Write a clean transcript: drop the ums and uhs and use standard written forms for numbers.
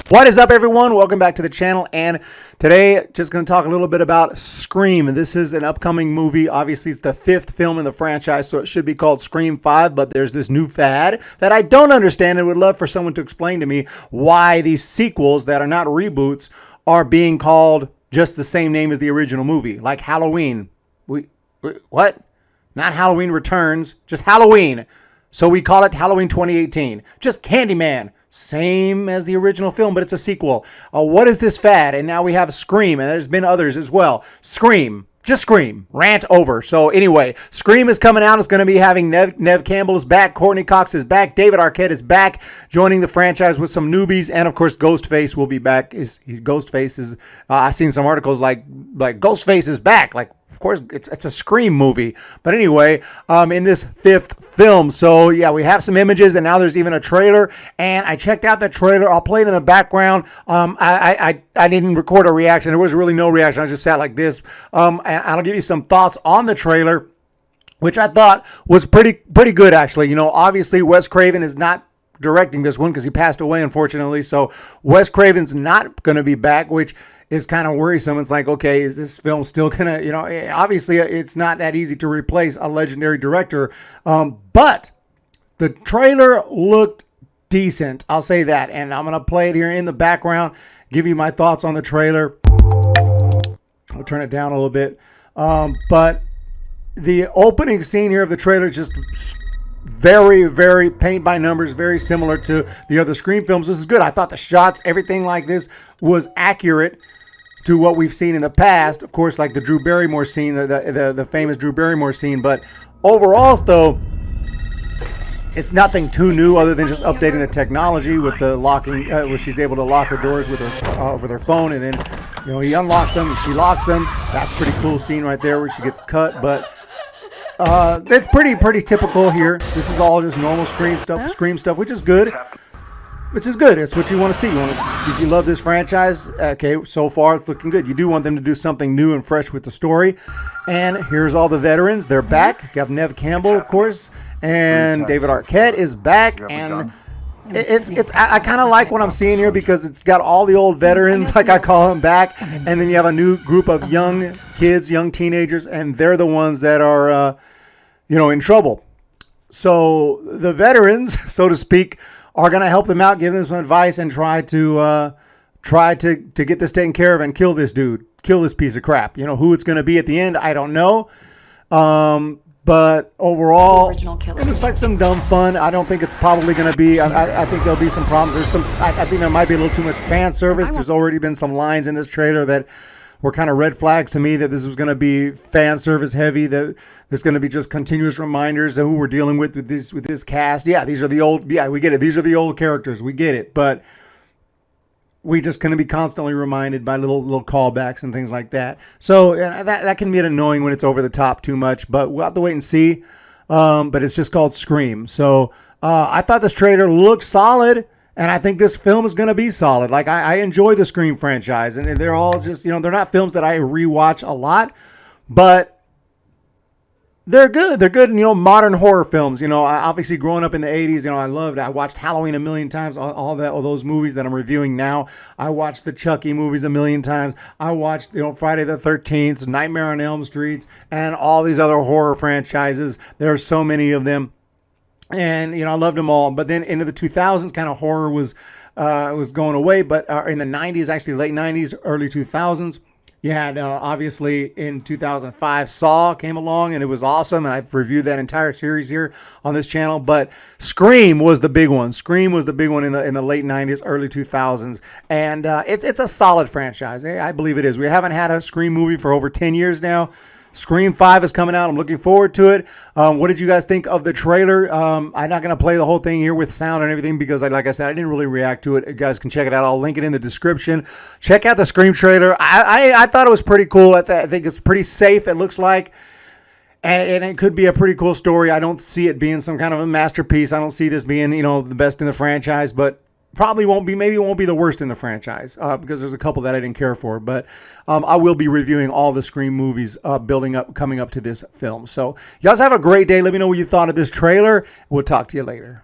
What is up, everyone? Welcome back to the channel, and today just going to talk a little bit about Scream. This is an upcoming movie. Obviously, it's the 5th film in the franchise, so it should be called Scream 5, but there's this new fad that I don't understand and would love for someone to explain to me why these sequels that are not reboots are being called just the same name as the original movie, like Halloween. What? Not Halloween Returns, just Halloween. So we call it Halloween 2018. Just Candyman. Same as the original film, but it's a sequel. What is this fad? And now we have Scream, and there's been others as well. Scream. Just Scream. Rant over. So anyway, Scream is coming out. It's going to be having Neve Campbell is back. Courtney Cox is back. David Arquette is back, joining the franchise with some newbies. And, of course, Ghostface will be back. Ghostface is, I've seen some articles like Ghostface is back. Like, of course, it's a Scream movie. But anyway, in this 5th film. So, yeah, we have some images, and now there's even a trailer. And I checked out the trailer. I'll play it in the background. I didn't record a reaction. There was really no reaction. I just sat like this. And I'll give you some thoughts on the trailer, which I thought was pretty good, actually. You know, obviously, Wes Craven is not directing this one because he passed away, unfortunately. So Wes Craven's not going to be back, which is kind of worrisome. It's like, okay, is this film still gonna, you know, obviously it's not that easy to replace a legendary director, but the trailer looked decent, I'll say that, and I'm gonna play it here in the background, give you my thoughts on the trailer. I'll turn it down a little bit, but the opening scene here of the trailer is just very paint by numbers, very similar to the other Scream films. This is good. I thought the shots, everything like this was accurate to what we've seen in the past. Of course, like the Drew Barrymore scene, the famous Drew Barrymore scene. But overall, though, it's nothing too new other than just updating the technology with the locking, where she's able to lock her doors with her phone, and then, you know, he unlocks them, she locks them. That's a pretty cool scene right there where she gets cut, but it's pretty typical here. This is all just normal Scream stuff, which is good. It's what you want to see. Did you love this franchise? Okay, so far it's looking good. You do want them to do something new and fresh with the story. And here's all the veterans. They're back. You have Neve Campbell, of course, and David Arquette is back. And I kind of like what I'm seeing here because it's got all the old veterans, like I call them, back, and then you have a new group of young kids, young teenagers, and they're the ones that are, in trouble. So the veterans, so to speak, are going to help them out, give them some advice, and try to get this taken care of and kill this dude, kill this piece of crap. You know, who it's going to be at the end, I don't know. But overall, it looks like some dumb fun. I don't think it's probably going to be. I think there'll be some problems. I think there might be a little too much fan service. There's already been some lines in this trailer that were kind of red flags to me that this was going to be fan service heavy, that there's going to be just continuous reminders of who we're dealing with this cast. Yeah, these are the old, yeah, we get it. These are the old characters. We get it. But we just going to be constantly reminded by little callbacks and things like that. So that can be annoying when it's over the top too much, but we'll have to wait and see. But it's just called Scream. So I thought this trailer looked solid. And I think this film is going to be solid. Like, I enjoy the Scream franchise. And they're all just, they're not films that I rewatch a lot. But they're good. They're good, modern horror films. Obviously growing up in the 80s, I watched Halloween a million times. All those movies that I'm reviewing now. I watched the Chucky movies a million times. I watched, Friday the 13th, Nightmare on Elm Street, and all these other horror franchises. There are so many of them. And, I loved them all. But then into the 2000s, kind of horror was going away. But in the 90s, actually late 90s, early 2000s, you had, obviously, in 2005, Saw came along, and it was awesome. And I've reviewed that entire series here on this channel. But Scream was the big one. Scream was the big one in the late 90s, early 2000s. And it's a solid franchise. I believe it is. We haven't had a Scream movie for over 10 years now. Scream 5 is coming out. I'm looking forward to it. What did you guys think of the trailer? I'm not going to play the whole thing here with sound and everything because, like I said, I didn't really react to it. You guys can check it out. I'll link it in the description. Check out the Scream trailer. I thought it was pretty cool. I think it's pretty safe, it looks like. And it could be a pretty cool story. I don't see it being some kind of a masterpiece. I don't see this being, the best in the franchise, but probably won't be, maybe it won't be the worst in the franchise because there's a couple that I didn't care for. But I will be reviewing all the Scream movies coming up to this film. So you guys have a great day. Let me know what you thought of this trailer. We'll talk to you later.